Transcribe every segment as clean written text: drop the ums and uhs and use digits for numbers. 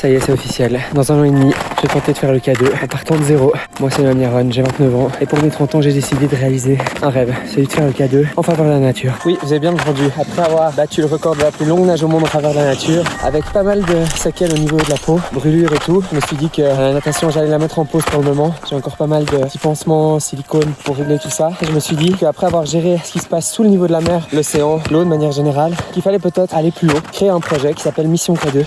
Ça y est, c'est officiel. Dans 1 an et demi, je vais tenter de faire le K2 en partant de zéro. Moi, c'est Noam Yaron, j'ai 29 ans. Et pour mes 30 ans, j'ai décidé de réaliser un rêve, celui de faire le K2 en faveur de la nature. Oui, vous avez bien entendu. Après avoir battu le record de la plus longue nage au monde en faveur de la nature, avec pas mal de séquelles au niveau de la peau, brûlures et tout, je me suis dit que la natation, j'allais la mettre en pause pour le moment. J'ai encore pas mal de petits pansements, silicone pour régler tout ça. Et je me suis dit qu'après avoir géré ce qui se passe sous le niveau de la mer, l'océan, l'eau de manière générale, qu'il fallait peut-être aller plus haut, créer un projet qui s'appelle Mission K2.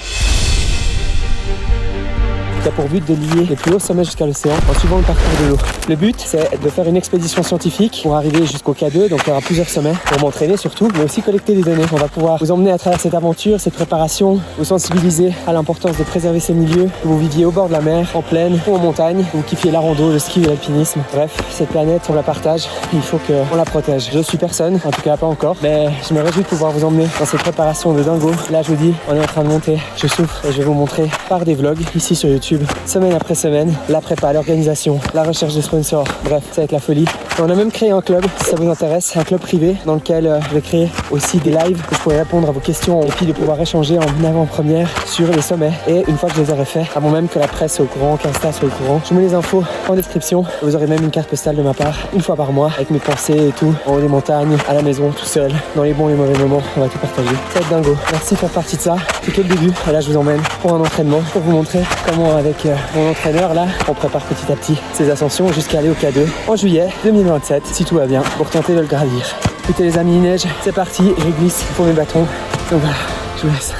Qui a pour but de lier les plus hauts sommets jusqu'à l'océan en suivant le parcours de l'eau. Le but, c'est de faire une expédition scientifique pour arriver jusqu'au K2, donc il y aura plusieurs sommets pour m'entraîner surtout, mais aussi collecter des données. On va pouvoir vous emmener à travers cette aventure, cette préparation, vous sensibiliser à l'importance de préserver ces milieux, que vous viviez au bord de la mer, en plaine ou en montagne, que vous kiffiez la rando, le ski ou l'alpinisme. Bref, cette planète, on la partage, il faut qu'on la protège. Je suis personne, en tout cas pas encore, mais je me réjouis de pouvoir vous emmener dans cette préparation de dingo. Là, je vous dis, on est en train de monter, je souffre et je vais vous montrer par des vlogs ici sur YouTube. Semaine après semaine, la prépa, l'organisation, la recherche de sponsors, bref, ça va être la folie. Et on a même créé un club, si ça vous intéresse, un club privé dans lequel je vais créer aussi des lives où je pourrai répondre à vos questions et puis de pouvoir échanger en avant-première sur les sommets. Et une fois que je les aurai faits, avant même que la presse soit au courant, qu'Insta soit au courant, je mets les infos en description. Vous aurez même une carte postale de ma part, une fois par mois, avec mes pensées et tout, en haut des montagnes, à la maison, tout seul, dans les bons et les mauvais moments, on va tout partager. Ça va être dingo. Merci de faire partie de ça. C'est que le début. Et là, je vous emmène pour un entraînement, pour vous montrer comment avec mon entraîneur là, on prépare petit à petit ces ascensions jusqu'à aller au K2 en juillet 2027, si tout va bien, pour tenter de le gravir. Écoutez les amis neige, c'est parti, je glisse pour mes bâtons. Donc voilà, je vous laisse.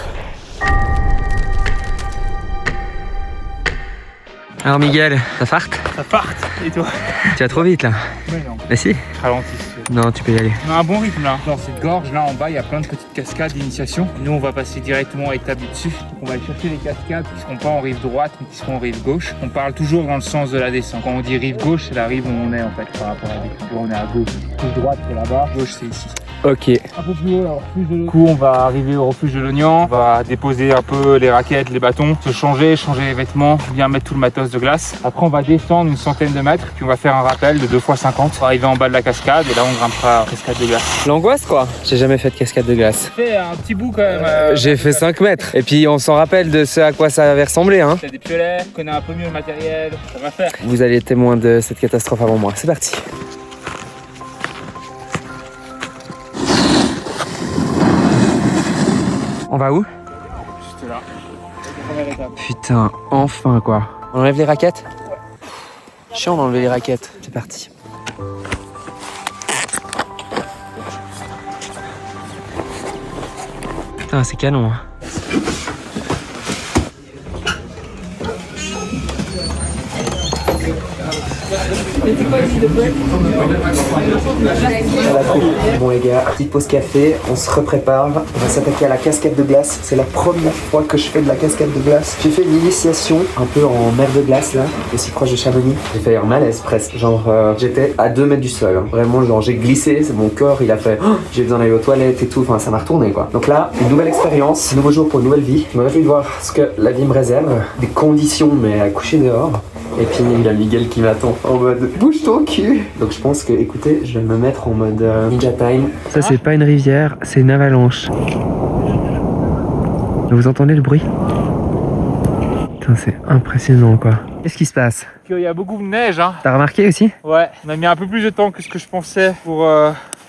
Alors Miguel, ça farte? Ça parte, et toi? Tu vas trop vite là. Mais non. Mais si. Ralentis. Non, tu peux y aller. On a un bon rythme là. Dans cette gorge là en bas, il y a plein de petites cascades d'initiation. Nous, on va passer directement à établi dessus. Donc, on va aller chercher les cascades qui seront pas en rive droite, mais qui seront en rive gauche. On parle toujours dans le sens de la descente. Quand on dit rive gauche, c'est la rive où on est en fait par rapport à la descente. On est à gauche. Rive droite, c'est là-bas. Gauche, c'est ici. Ok. Un peu plus haut, là, au refuge de l'Oignon. Du coup, on va arriver au refuge de l'Oignon. On va déposer un peu les raquettes, les bâtons, se changer les vêtements, bien mettre tout le matos de glace. Après, on va descendre une centaine de mètres, puis on va faire un rappel de 2 x 50 pour arriver en bas de la cascade. Et là, on grimpera la cascade de glace. L'angoisse quoi. J'ai jamais fait de cascade de glace. Fait un petit bout quand même. J'ai fait 5 mètres. Et puis on s'en rappelle de ce à quoi ça avait ressemblé hein. T'as des piolets, on connaît un peu mieux le matériel, ça va faire. Vous allez être témoin de cette catastrophe avant moi. C'est parti. On va où? Juste là. Première étape. Putain, enfin quoi. On enlève les raquettes? Ouais. Chiant d'enlever les raquettes. C'est parti. Putain, c'est canon. Hein. Bon les gars, petite pause café, on se reprépare, on va s'attaquer à la cascade de glace. C'est la première fois que je fais de la cascade de glace. J'ai fait l'initiation un peu en mer de glace là, aussi proche de Chamonix. J'ai fait un malaise presque, genre j'étais à 2 mètres du sol. Hein. Vraiment genre j'ai glissé, c'est mon corps il a fait j'ai besoin d'aller aux toilettes et tout, enfin ça m'a retourné quoi. Donc là, une nouvelle expérience, un nouveau jour pour une nouvelle vie. Je me réjouis de voir ce que la vie me réserve, des conditions mais à coucher dehors. Et puis il y a Miguel qui m'attend en mode bouge ton cul. Donc je pense que écoutez, je vais me mettre en mode ninja time. Ça c'est pas une rivière, c'est une avalanche. Vous entendez le bruit? Putain c'est impressionnant quoi. Qu'est-ce qui se passe? Il y a beaucoup de neige hein. T'as remarqué aussi? Ouais, on a mis un peu plus de temps que ce que je pensais pour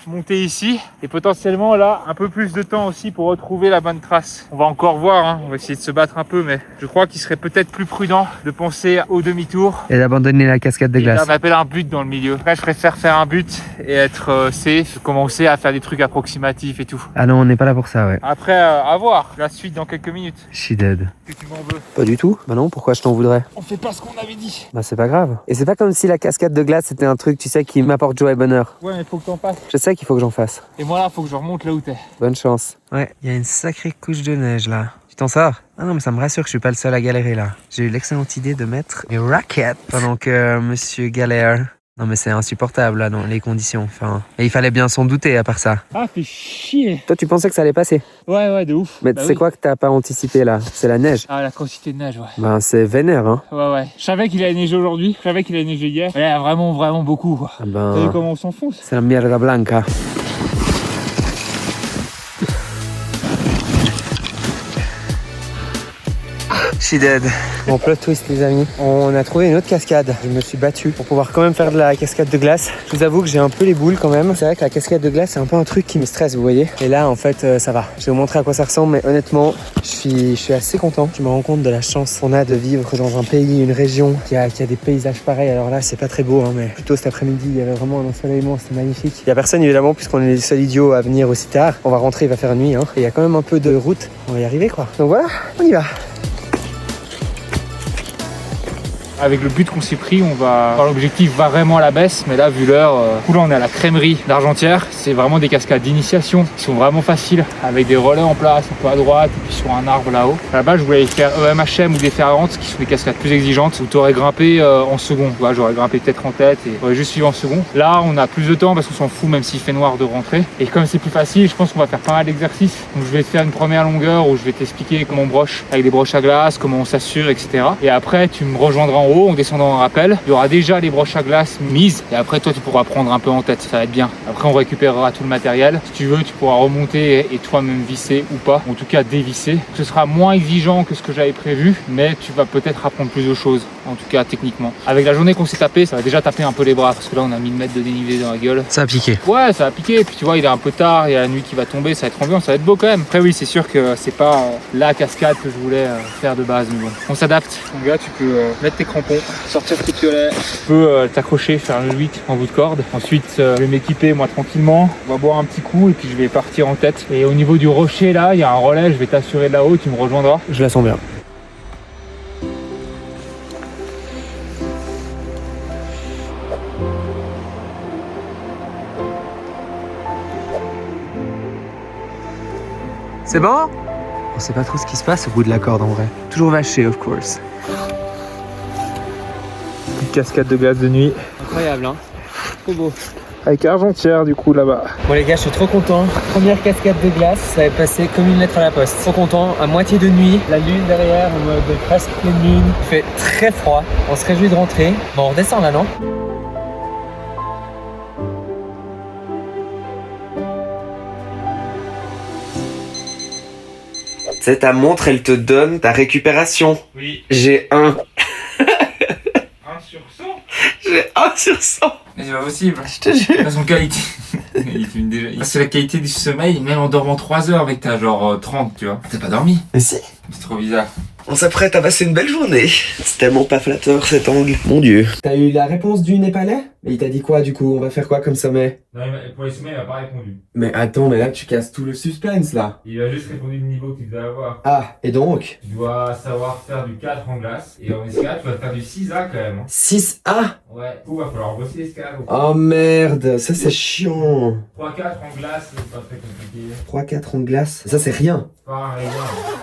monter ici et potentiellement là un peu plus de temps aussi pour retrouver la bonne trace. On va encore voir, hein. On va essayer de se battre un peu, mais je crois qu'il serait peut-être plus prudent de penser au demi-tour et d'abandonner la cascade de glace. On appelle un but dans le milieu. Après je préfère faire un but et être safe, commencer à faire des trucs approximatifs et tout. Ah non, on n'est pas là pour ça ouais. Après à voir la suite dans quelques minutes. Je suis dead. Que tu m'en veux? Pas du tout. Bah non, pourquoi je t'en voudrais? On fait pas ce qu'on avait dit. Bah c'est pas grave. Et c'est pas comme si la cascade de glace c'était un truc tu sais qui m'apporte joie et bonheur. Ouais mais faut que t'en passes. Je sais qu'il faut que j'en fasse. Et moi là faut que je remonte là où t'es. Bonne chance. Ouais, il y a une sacrée couche de neige là. Tu t'en sors? Ah non mais ça me rassure que je suis pas le seul à galérer là. J'ai eu l'excellente idée de mettre mes raquettes pendant que monsieur galère. Non mais c'est insupportable là dans les conditions. Enfin, et il fallait bien s'en douter à part ça. Ah fais chier. Toi tu pensais que ça allait passer? Ouais de ouf. Mais tu sais quoi que t'as pas anticipé là? C'est la neige. Ah la quantité de neige ouais. Ben c'est vénère hein. Ouais. Je savais qu'il allait neiger aujourd'hui. Je savais qu'il allait neiger hier. Ouais vraiment beaucoup quoi. Ah ben... T'as vu comment on s'enfonce? C'est la mierda blanca. she dead. Bon, plot twist les amis, on a trouvé une autre cascade. Je me suis battu pour pouvoir quand même faire de la cascade de glace. Je vous avoue que j'ai un peu les boules quand même. C'est vrai que la cascade de glace c'est un peu un truc qui me stresse, vous voyez. Et là en fait ça va. Je vais vous montrer à quoi ça ressemble, mais honnêtement je suis assez content. Je me rends compte de la chance qu'on a de vivre dans un pays, une région qui a des paysages pareils. Alors là c'est pas très beau hein, mais plutôt cet après-midi il y avait vraiment un ensoleillement, c'était magnifique. Il y a personne évidemment puisqu'on est les seuls idiots à venir aussi tard. On va rentrer, il va faire nuit hein. Et il y a quand même un peu de route, on va y arriver quoi. Donc voilà, on y va. Avec le but qu'on s'est pris, l'objectif va vraiment à la baisse, mais là vu l'heure, là on est à la crèmerie d'Argentière. C'est vraiment des cascades d'initiation qui sont vraiment faciles, avec des relais en place, un peu à droite et puis sur un arbre là-haut. Là-bas je voulais faire EMHM ou des Ferrantes qui sont des cascades plus exigeantes où tu aurais grimpé en second. Voilà, j'aurais grimpé peut-être en tête et j'aurais juste suivi en second. Là on a plus de temps parce qu'on s'en fout même s'il fait noir de rentrer. Et comme c'est plus facile, je pense qu'on va faire pas mal d'exercices. Donc je vais te faire une première longueur où je vais t'expliquer comment on broche avec des broches à glace, comment on s'assure, etc. Et après tu me rejoindras en haut, on descendant en rappel. Il y aura déjà les broches à glace mises et après toi tu pourras prendre un peu en tête, ça va être bien. Après on récupérera tout le matériel. Si tu veux tu pourras remonter et toi-même visser ou pas, en tout cas dévisser. Ce sera moins exigeant que ce que j'avais prévu, mais tu vas peut-être apprendre plus de choses, en tout cas techniquement. Avec la journée qu'on s'est tapé, ça va déjà taper un peu les bras parce que là on a 1000 mètres de dénivelé dans la gueule. Ça a piqué. Ouais, ça a piqué. Et puis tu vois, il est un peu tard, il y a la nuit qui va tomber, ça va être ambiant, ça va être beau quand même. Après oui, c'est sûr que c'est pas la cascade que je voulais faire de base, mais bon, on s'adapte. Donc là, tu peux mettre tes crampons, sortir ce que tu as. Tu peux t'accrocher, faire le 8 en bout de corde. Ensuite, je vais m'équiper moi tranquillement. On va boire un petit coup et puis je vais partir en tête. Et au niveau du rocher là, il y a un relais, je vais t'assurer de là-haut, tu me rejoindras. Je la sens bien. C'est bon? On sait pas trop ce qui se passe au bout de la corde en vrai. Toujours vaché, of course. Petite cascade de glace de nuit. Incroyable, hein? Trop beau. Avec Argentière du coup là-bas. Bon les gars, je suis trop content. Première cascade de glace, ça avait passé comme une lettre à la poste. Trop content, à moitié de nuit, la lune derrière, en mode presque pleine lune. Il fait très froid, on se réjouit de rentrer. Bon, on redescend là, non? Tu sais, ta montre, elle te donne ta récupération. Oui. J'ai 1. 1 sur 100. J'ai 1 sur 100. Mais c'est pas possible. Je te jure. Son qualité. C'est la qualité du sommeil, même en dormant 3 heures avec ta genre 30, tu vois. T'as pas dormi. Mais si. C'est trop bizarre. On s'apprête à passer une belle journée. C'est tellement pas flatteur cet angle. Mon Dieu. T'as eu la réponse du Népalais? Mais il t'a dit quoi du coup? On va faire quoi comme sommet? Non, pour les sommets, il m'a pas répondu. Mais attends, mais là tu casses tout le suspense là. Il a juste répondu le niveau que tu devais avoir. Ah, et donc? Tu dois savoir faire du 4 en glace. Et en escalade, tu vas faire du 6A quand même. 6A? Ouais. Du coup, va falloir bosser l'escalade. Oh merde, ça c'est chiant. 3-4 en glace, c'est pas très compliqué. 3-4 en glace, ça c'est rien. Pas rien.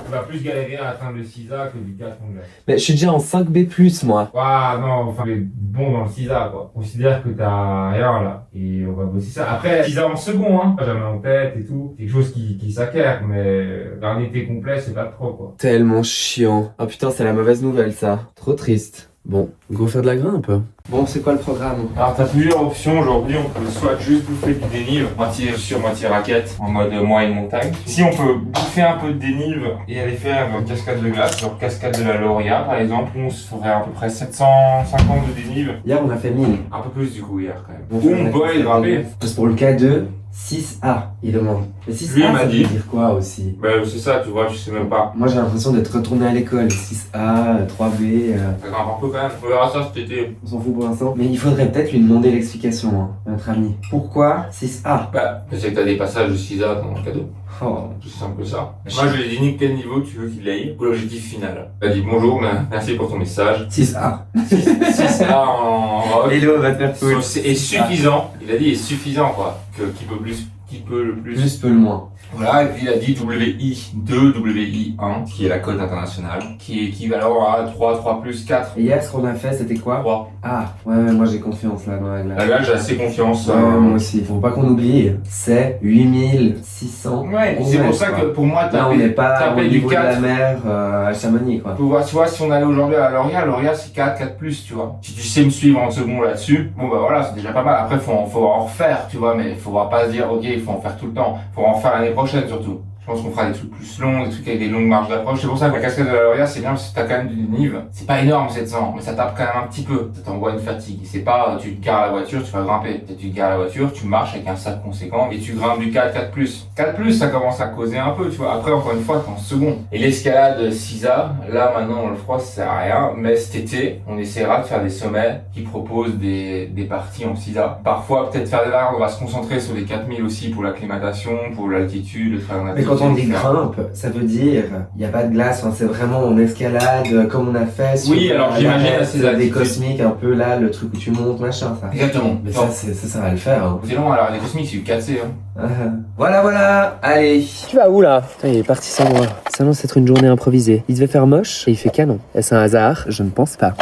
Tu vas plus galérer à atteindre le 6A que du 4 en glace. Mais je suis déjà en 5B+, moi. Ah non, enfin, mais bon dans le 6A quoi. Considère que t'as rien là. Et on va bosser ça. Après, 6A en second, hein. Jamais en tête et tout. C'est quelque chose qui s'acquiert, mais d'un été complet, c'est pas trop quoi. Tellement chiant. Oh putain, c'est la mauvaise nouvelle ça. Trop triste. Bon, go faire de la grimpe. Bon, c'est quoi le programme? Alors t'as plusieurs options aujourd'hui, on peut soit juste bouffer du dénive, moitié sur moitié raquette, en mode moyenne montagne. Si on peut bouffer un peu de dénive et aller faire cascade de glace, genre cascade de la Lauria par exemple, on se ferait à peu près 750 de dénive. Hier on a fait 1000. Un peu plus du coup hier quand même. Bon, On peut aller grimper. Parce pour le K2, 6A, il demande. Mais 6A, Lui, il m'a ça veut dit. dire quoi aussi? Bah c'est ça, tu vois, je sais même pas. Moi j'ai l'impression d'être retourné à l'école. 6A, 3B. Ça grimpe un peu quand même. On verra ça cet été. On s'en fout pour l'instant. Mais il faudrait peut-être lui demander l'explication, hein, notre ami. Pourquoi 6A? Bah, c'est que t'as des passages de 6A dans le cadeau. Oh. C'est simple que ça. Moi je lui ai dit ni quel niveau tu veux qu'il aille pour l'objectif final. Il a dit bonjour, merci pour ton message. 6A. 6A en rock. Hello, va te faire cool. Est suffisant. Il a dit est suffisant quoi. Qui peut plus, qui peut le plus. Plus peut le moins. Voilà, et puis il a dit WI2, WI1, qui est la cote internationale, qui est équivalent à 3, 3 plus 4. Et hier, ce qu'on a fait, c'était quoi? 3. Ah, ouais, moi j'ai confiance là dans la glace. Là, j'ai assez confiance. Ouais, moi aussi. Faut pas qu'on oublie, c'est 8600. Ouais, c'est pour ça que pour moi, là, on n'est pas au du niveau de 4. la mer à Chamonix, quoi. Tu vois, si on allait aujourd'hui à L'Oréal c'est 4, 4 plus, tu vois. Si tu sais me suivre en second là-dessus, bon bah voilà, c'est déjà pas mal. Après, faut en refaire, tu vois, mais faut pas se dire, ok, il faut en faire tout le temps. Faut en refaire l'année prochaine surtout. Je pense qu'on fera des trucs plus longs, des trucs avec des longues marges d'approche. C'est pour ça que la cascade de la Loria, c'est bien parce que t'as quand même du nive. C'est pas énorme 700, mais ça tape quand même un petit peu. Ça t'envoie une fatigue. C'est pas, tu te gares la voiture, tu vas grimper. Tu te gares la voiture, tu marches avec un sac conséquent et tu grimpes du 4, 4+. 4+, ça commence à causer un peu, tu vois. Après, encore une fois, t'es en second. Et l'escalade Sisa, là, maintenant, dans le froid, ça sert à rien. Mais cet été, on essaiera de faire des sommets qui proposent des parties en Sisa. Parfois, peut-être faire des là, on va se concentrer sur les 4000 aussi pour l'acclimatation, pour l'altitude, le travail en altitude. Mais quand on dit grimpe, ça veut dire il n'y a pas de glace, hein, c'est vraiment en escalade comme on a fait sur alors j'imagine des cosmiques, un peu là, le truc où tu montes, machin, ça. Exactement. Mais ça va le faire. Hein. C'est long, alors les cosmiques, c'est du 4C. Hein. Voilà, allez. Tu vas où là? Putain, il est parti sans moi. Ça annonce être une journée improvisée. Il devait faire moche et il fait canon. Est-ce un hasard? Je ne pense pas.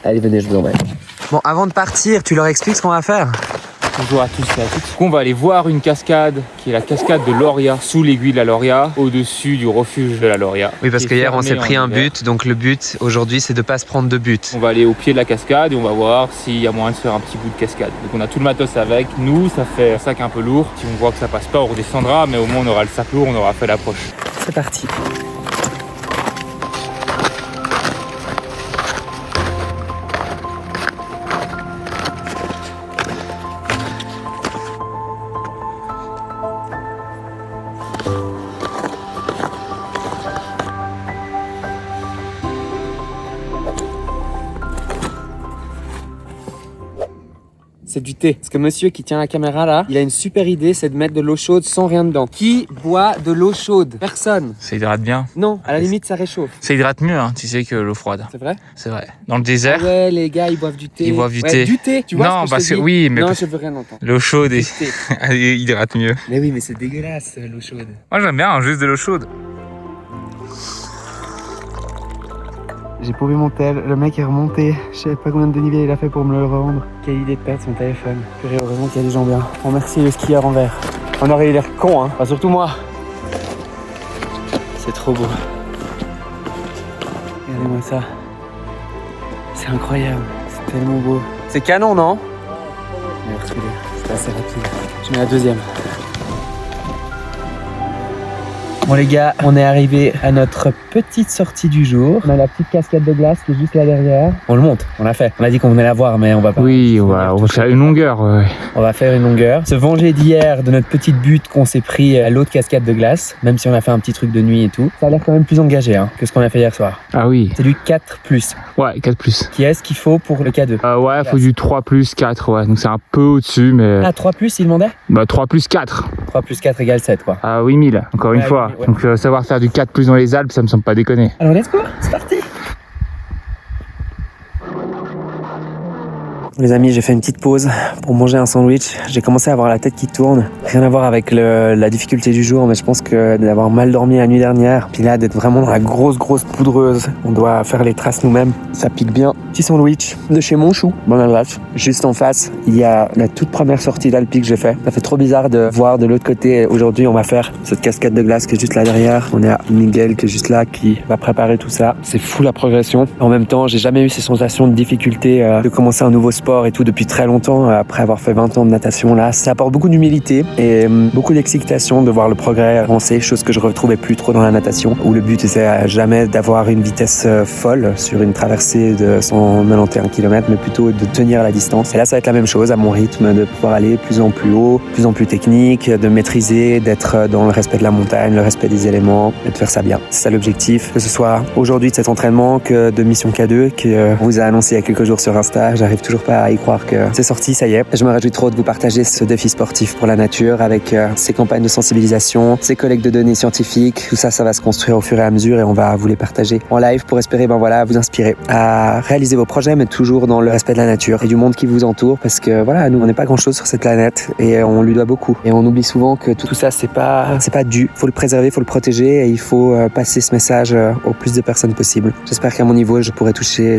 Allez, venez, je vous emmène. Bon, avant de partir, tu leur expliques ce qu'on va faire? Bonjour à tous et à toutes. On va aller voir une cascade qui est la cascade de Loria, sous l'aiguille de la Loria, au-dessus du refuge de la Loria. Oui, parce qu'hier on s'est pris un but, donc le but aujourd'hui c'est de pas se prendre de but. On va aller au pied de la cascade et on va voir s'il y a moyen de faire un petit bout de cascade. Donc on a tout le matos avec nous, ça fait un sac un peu lourd. Si on voit que ça passe pas, on redescendra, mais au moins on aura le sac lourd, on aura fait l'approche. C'est parti. C'est du thé. Parce que monsieur qui tient la caméra là, il a une super idée, c'est de mettre de l'eau chaude sans rien dedans. Qui boit de l'eau chaude? Personne. Ça hydrate bien. Non, à la limite ça réchauffe. Ça hydrate mieux, hein, tu sais, que l'eau froide. C'est vrai? C'est vrai. Dans le désert. Ah ouais, les gars, ils boivent du thé. Ils boivent du thé. Du thé, tu vois? Non, ce que parce je te que dis oui, mais non, je veux rien entendre. l'eau chaude Du thé. hydrate mieux. Mais oui, mais c'est dégueulasse l'eau chaude. Moi j'aime bien, juste de l'eau chaude. J'ai paumé mon tel, le mec est remonté. Je sais pas combien de dénivelé il a fait pour me le rendre. Quelle idée de perdre son téléphone. Purée, heureusement qu'il y a des gens bien. Bon, merci le skieur en vert. On aurait eu l'air con, hein. Enfin, surtout moi. C'est trop beau. Regardez-moi ça. C'est incroyable. C'est tellement beau. C'est canon, non? Merci, c'est assez rapide. Je mets la deuxième. Bon les gars, on est arrivé à notre petite sortie du jour. On a la petite cascade de glace qui est juste là derrière. On le monte, on l'a fait. On a dit qu'on venait la voir mais on va pas. Oui, on va faire une longueur. Ouais. On va faire une longueur. Se venger d'hier de notre petite butte qu'on s'est pris à l'autre cascade de glace. Même si on a fait un petit truc de nuit et tout. Ça a l'air quand même plus engagé hein, que ce qu'on a fait hier soir. Ah oui. C'est du 4+. Ouais, 4+. Qui est ce qu'il faut pour le K2? Ouais, il faut du 3+4, ouais. Donc c'est un peu au-dessus, mais... Ah, 3+, il demandait? Bah 3+4. 3+4 égale 7 quoi. Ah 8000, encore une fois. Ouais. Donc savoir faire du 4+ dans les Alpes, ça me semble pas déconner. Alors let's go, c'est parti. Les amis, j'ai fait une petite pause pour manger un sandwich. J'ai commencé à avoir la tête qui tourne. Rien à voir avec la difficulté du jour, mais je pense que d'avoir mal dormi la nuit dernière, puis là d'être vraiment dans la grosse poudreuse, on doit faire les traces nous-mêmes. Ça pique bien. Petit sandwich de chez Monchou, bon adresse. Juste en face, il y a la toute première sortie d'Alpi que j'ai fait. Ça fait trop bizarre de voir de l'autre côté. Aujourd'hui, on va faire cette cascade de glace qui est juste là derrière. On est à Miguel qui est juste là, qui va préparer tout ça. C'est fou la progression. En même temps, j'ai jamais eu ces sensations de difficulté de commencer un nouveau sport et tout depuis très longtemps, après avoir fait 20 ans de natation là. Ça apporte beaucoup d'humilité et beaucoup d'excitation de voir le progrès avancer, chose que je retrouvais plus trop dans la natation, où le but était jamais d'avoir une vitesse folle sur une traversée de 191 km, mais plutôt de tenir la distance. Et là, ça va être la même chose, à mon rythme, de pouvoir aller de plus en plus haut, de plus en plus technique, de maîtriser, d'être dans le respect de la montagne, le respect des éléments, et de faire ça bien. C'est ça l'objectif, que ce soit aujourd'hui de cet entraînement que de Mission K2, que vous a annoncé il y a quelques jours sur Insta. J'arrive toujours pas à y croire que c'est sorti, ça y est. Je me réjouis trop de vous partager ce défi sportif pour la nature avec ces campagnes de sensibilisation, ces collectes de données scientifiques. Tout ça, ça va se construire au fur et à mesure et on va vous les partager en live pour espérer, vous inspirer à réaliser vos projets, mais toujours dans le respect de la nature et du monde qui vous entoure, parce que voilà, nous, on n'est pas grand chose sur cette planète et on lui doit beaucoup. Et on oublie souvent que tout ça, c'est pas dû. Faut le préserver, faut le protéger et il faut passer ce message au plus de personnes possible. J'espère qu'à mon niveau, je pourrai toucher,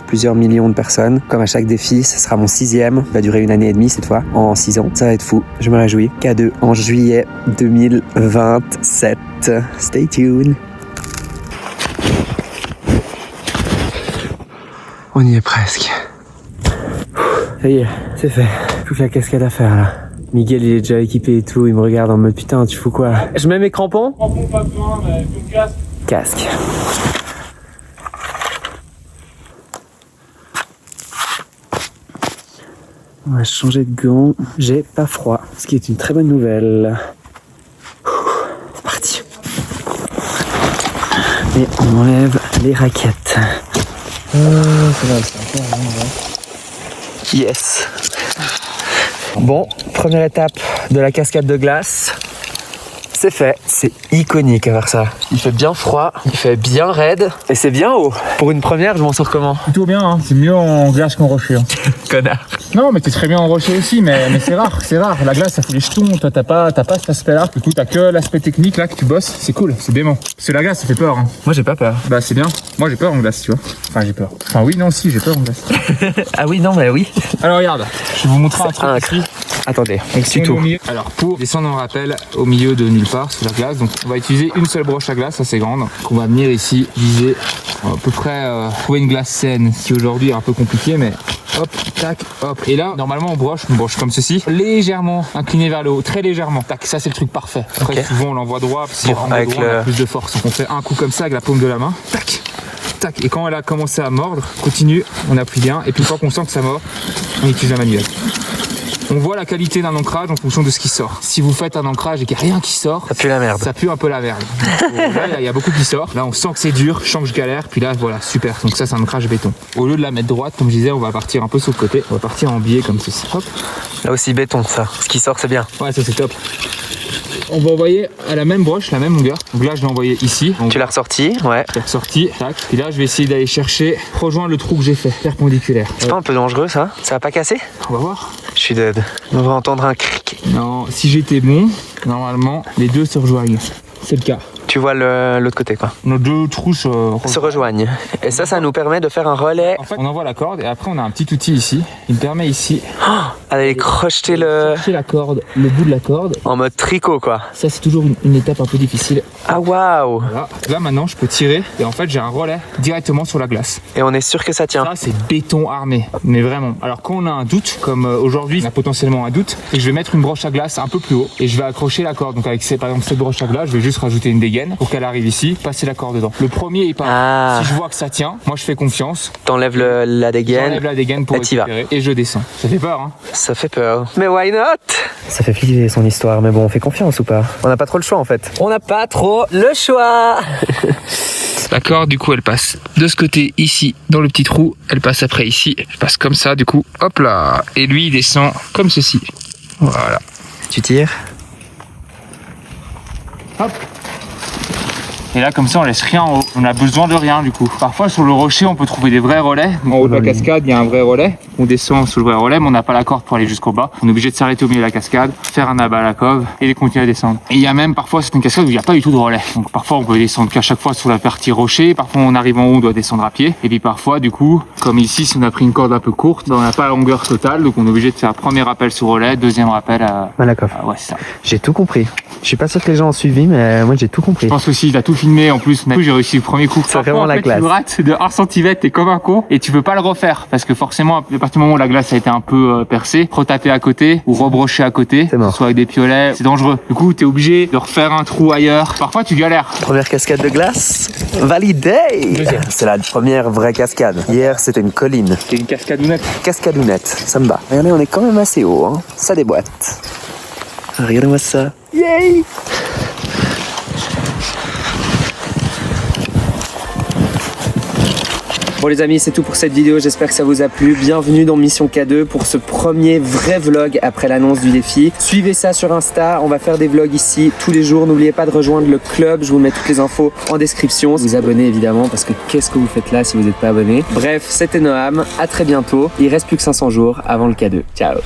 plusieurs millions de personnes. Comme à chaque défi, ce sera mon 6e, va durer 1 année et demie cette fois, en 6 ans. Ça va être fou, je me réjouis. K2 en juillet 2027. Stay tuned. On y est presque. Ça y est, c'est fait. Toute la cascade à faire là. Miguel il est déjà équipé et tout, il me regarde en mode putain tu fous quoi? Je mets mes crampons? Crampons pas besoin, mais une casque. Casque. On va changer de gants. J'ai pas froid, ce qui est une très bonne nouvelle. C'est parti. Et on enlève les raquettes. Yes. Bon, première étape de la cascade de glace. C'est fait. C'est iconique à voir ça. Il fait bien froid, il fait bien raide et c'est bien haut. Pour une première, je m'en sors comment? Plutôt bien, hein. C'est mieux en glace qu'en rocher. Hein. Connard. Non, mais t'es très bien en rocher aussi, mais c'est rare, c'est rare. La glace, ça fout les jetons. Toi, t'as pas cet aspect-là. Du coup, t'as que l'aspect technique là que tu bosses. C'est cool, c'est dément. Parce que la glace, ça fait peur. Hein. Moi, j'ai pas peur. Bah, c'est bien. Moi, j'ai peur en glace, tu vois. Enfin, j'ai peur. Enfin, oui, non, si, j'ai peur en glace. Ah oui, non, mais oui. Alors, regarde, je vais vous montrer un truc ici. Attendez, Si on est au milieu- Alors, pour descendre en rappel au milieu de nulle part sous la glace, donc on va utiliser une seule broche à glace assez grande. Donc, on va venir ici viser à peu près trouver une glace saine. Ce qui aujourd'hui est un peu compliqué, mais hop, tac, hop. Et là, normalement, on broche comme ceci, légèrement incliné vers le haut, très légèrement. Tac, ça c'est le truc parfait. Après, souvent on l'envoie droit, parce qu'on avec droit, on a plus de force. Donc on fait un coup comme ça avec la paume de la main. Tac, tac. Et quand elle a commencé à mordre, continue, on appuie bien. Et puis une fois qu'on sent que ça mord, on utilise la manuelle. On voit la qualité d'un ancrage en fonction de ce qui sort. Si vous faites un ancrage et qu'il n'y a rien qui sort, ça pue la merde. Ça pue un peu la merde. Là, il y a beaucoup qui sort. Là, on sent que c'est dur, je sens que je galère. Puis là, voilà, super. Donc ça, c'est un ancrage béton. Au lieu de la mettre droite, comme je disais, on va partir un peu sur le côté. On va partir en biais comme ceci. Hop. Là aussi béton, ça. Ce qui sort, c'est bien. Ouais, ça c'est top. On va envoyer à la même broche, la même longueur. Donc là, je l'ai envoyé ici. Donc, Tu l'as ressorti, ouais. je l'ai ressorti. Tac. Puis là, je vais essayer d'aller chercher, rejoindre le trou que j'ai fait, perpendiculaire. C'est pas un peu dangereux, ça? Ça va pas casser? On va voir. Je suis dead. On va entendre un cric. Non, si j'étais bon, normalement, les deux se rejoignent. C'est le cas. Tu vois l'autre côté, quoi. Nos deux trous se rejoignent. Et ça nous permet de faire un relais. En fait, on envoie la corde et après on a un petit outil ici. Il me permet ici Allez, crocheter la corde, le bout de la corde. en mode tricot, quoi. Ça c'est toujours une étape un peu difficile. Ah waouh! Voilà. Là maintenant je peux tirer et en fait j'ai un relais directement sur la glace. Et on est sûr que ça tient. Ça c'est béton armé, mais vraiment. Alors quand on a un doute, comme aujourd'hui on a potentiellement un doute, c'est que je vais mettre une broche à glace un peu plus haut et je vais accrocher la corde. Donc avec par exemple cette broche à glace, je vais juste rajouter une dégaine pour qu'elle arrive ici, passer la corde dedans. Le premier il part. Ah. Si je vois que ça tient, moi je fais confiance. T'enlèves la dégaine. J'enlève la dégaine pour et t'y vas. récupérer et je descends. Ça fait peur, hein. Ça fait peur. Mais why not? Ça fait flipper son histoire, mais bon, on fait confiance ou pas? On n'a pas trop le choix en fait. On n'a pas trop le choix. La corde, du coup, elle passe de ce côté ici, dans le petit trou. Elle passe après ici. Je passe comme ça, du coup, hop là. Et lui, il descend comme ceci. Voilà. Tu tires. Hop. Et là, comme ça, on laisse rien en haut. On a besoin de rien, du coup. Parfois, sur le rocher, on peut trouver des vrais relais. En haut de la cascade, il y a un vrai relais. On descend sur le vrai relais, mais on n'a pas la corde pour aller jusqu'au bas. On est obligé de s'arrêter au milieu de la cascade, faire un abat à la cove et continuer à descendre. Et il y a même parfois certaines cascades où il n'y a pas du tout de relais. Donc parfois, on peut descendre qu'à chaque fois sur la partie rocher. Parfois, on arrive en haut, on doit descendre à pied. Et puis parfois, du coup, comme ici, si on a pris une corde un peu courte, on n'a pas la longueur totale. Donc on est obligé de faire premier rappel sur relais, deuxième rappel à la cove. ouais, c'est ça. J'ai tout compris. Je suis pas sûr que les gens ont suivi, mais moi j'ai tout compris. Je pense aussi, il a tout filmé en plus. Mais j'ai réussi le premier coup. C'est vraiment la classe. Tu rates de 1 cm, t'es comme un con et tu peux pas le refaire parce que forcément, à partir du moment où la glace a été un peu percée, retaper à côté ou rebrocher à côté, c'est mort. Soit avec des piolets, c'est dangereux. Du coup, t'es obligé de refaire un trou ailleurs. Parfois, tu galères. Première cascade de glace, validée. C'est la première vraie cascade. Hier, c'était une colline. C'était une cascadounette. Cascadounette, ça me bat. Regardez, on est quand même assez haut, hein. Ça déboîte. Regardez-moi ça. Yay! Bon les amis, c'est tout pour cette vidéo, j'espère que ça vous a plu. Bienvenue dans Mission K2 pour ce premier vrai vlog après l'annonce du défi. Suivez ça sur Insta, on va faire des vlogs ici tous les jours. N'oubliez pas de rejoindre le club, je vous mets toutes les infos en description. Vous abonnez évidemment parce que qu'est-ce que vous faites là si vous n'êtes pas abonné. Bref, c'était Noam, à très bientôt. Il reste plus que 500 jours avant le K2. Ciao.